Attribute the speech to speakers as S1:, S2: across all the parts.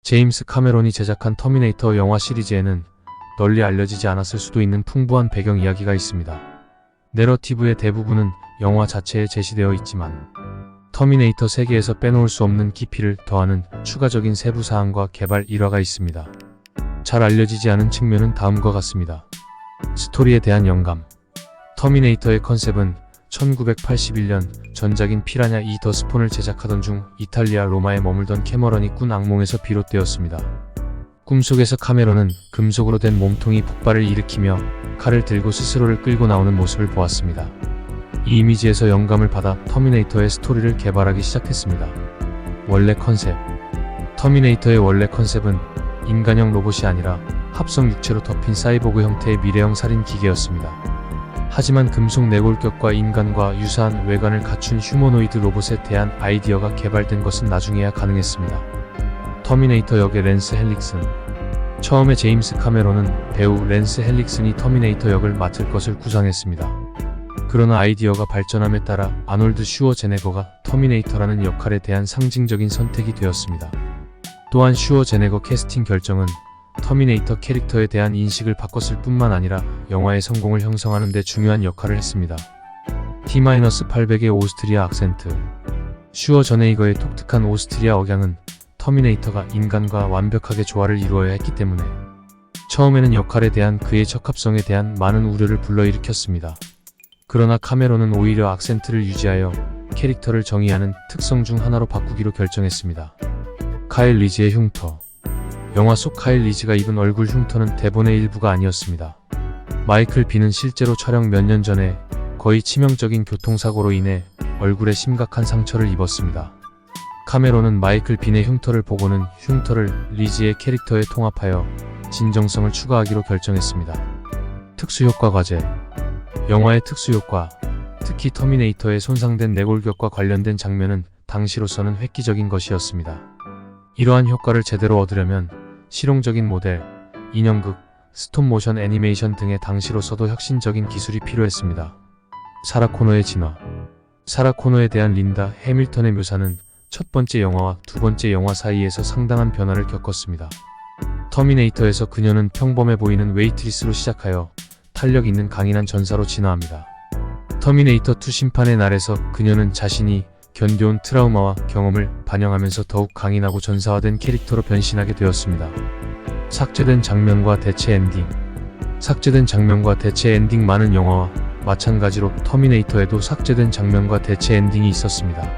S1: 제임스 카메론이 제작한 터미네이터 영화 시리즈에는 널리 알려지지 않았을 수도 있는 풍부한 배경 이야기가 있습니다. 내러티브의 대부분은 영화 자체에 제시되어 있지만 터미네이터 세계에서 빼놓을 수 없는 깊이를 더하는 추가적인 세부 사항과 개발 일화가 있습니다. 잘 알려지지 않은 측면은 다음과 같습니다. 스토리에 대한 영감. 터미네이터의 컨셉은 1981년 전작인 피라냐 2 더 스폰을 제작하던 중 이탈리아 로마에 머물던 캐머런이 꾼 악몽에서 비롯되었습니다. 꿈속에서 카메론은 금속으로 된 몸통이 폭발을 일으키며 칼을 들고 스스로를 끌고 나오는 모습을 보았습니다. 이 이미지에서 영감을 받아 터미네이터의 스토리를 개발하기 시작했습니다. 원래 컨셉. 터미네이터의 원래 컨셉은 인간형 로봇이 아니라 합성 육체로 덮인 사이보그 형태의 미래형 살인 기계였습니다. 하지만 금속 내골격과 인간과 유사한 외관을 갖춘 휴머노이드 로봇에 대한 아이디어가 개발된 것은 나중에야 가능했습니다. 터미네이터 역의 랜스 헬릭슨. 처음에 제임스 카메론은 배우 랜스 헬릭슨이 터미네이터 역을 맡을 것을 구상했습니다. 그러나 아이디어가 발전함에 따라 아놀드 슈워제네거가 터미네이터라는 역할에 대한 상징적인 선택이 되었습니다. 또한 슈워제네거 캐스팅 결정은 터미네이터 캐릭터에 대한 인식을 바꿨을 뿐만 아니라 영화의 성공을 형성하는 데 중요한 역할을 했습니다. T-800의 오스트리아 악센트. 슈워제네거의 독특한 오스트리아 억양은 터미네이터가 인간과 완벽하게 조화를 이루어야 했기 때문에 처음에는 역할에 대한 그의 적합성에 대한 많은 우려를 불러일으켰습니다. 그러나 카메론은 오히려 악센트를 유지하여 캐릭터를 정의하는 특성 중 하나로 바꾸기로 결정했습니다. 카일 리즈의 흉터. 영화 속 카일 리즈가 입은 얼굴 흉터는 대본의 일부가 아니었습니다. 마이클 비는 실제로 촬영 몇 년 전에 거의 치명적인 교통사고로 인해 얼굴에 심각한 상처를 입었습니다. 카메론은 마이클 빈의 흉터를 보고는 흉터를 리즈의 캐릭터에 통합하여 진정성을 추가하기로 결정했습니다. 특수효과 과제. 영화의 특수효과, 특히 터미네이터의 손상된 내골격과 관련된 장면은 당시로서는 획기적인 것이었습니다. 이러한 효과를 제대로 얻으려면 실용적인 모델, 인형극, 스톱모션 애니메이션 등의 당시로서도 혁신적인 기술이 필요했습니다. 사라 코너의 진화. 사라 코너에 대한 린다 해밀턴의 묘사는 첫 번째 영화와 두 번째 영화 사이에서 상당한 변화를 겪었습니다. 터미네이터에서 그녀는 평범해 보이는 웨이트리스로 시작하여 탄력 있는 강인한 전사로 진화합니다. 터미네이터 2 심판의 날에서 그녀는 자신이 견뎌온 트라우마와 경험을 반영하면서 더욱 강인하고 전사화된 캐릭터로 변신하게 되었습니다. 삭제된 장면과 대체 엔딩. 삭제된 장면과 대체 엔딩. 많은 영화와 마찬가지로 터미네이터에도 삭제된 장면과 대체 엔딩이 있었습니다.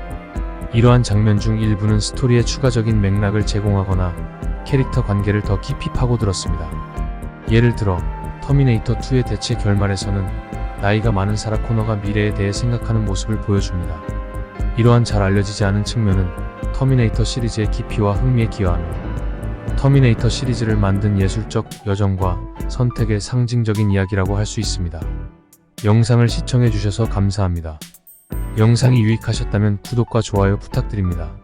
S1: 이러한 장면 중 일부는 스토리에 추가적인 맥락을 제공하거나 캐릭터 관계를 더 깊이 파고들었습니다. 예를 들어 터미네이터 2의 대체 결말에서는 나이가 많은 사라 코너가 미래에 대해 생각하는 모습을 보여줍니다. 이러한 잘 알려지지 않은 측면은 터미네이터 시리즈의 깊이와 흥미에 기여하며 터미네이터 시리즈를 만든 예술적 여정과 선택의 상징적인 이야기라고 할 수 있습니다. 영상을 시청해주셔서 감사합니다. 영상이 유익하셨다면 구독과 좋아요 부탁드립니다.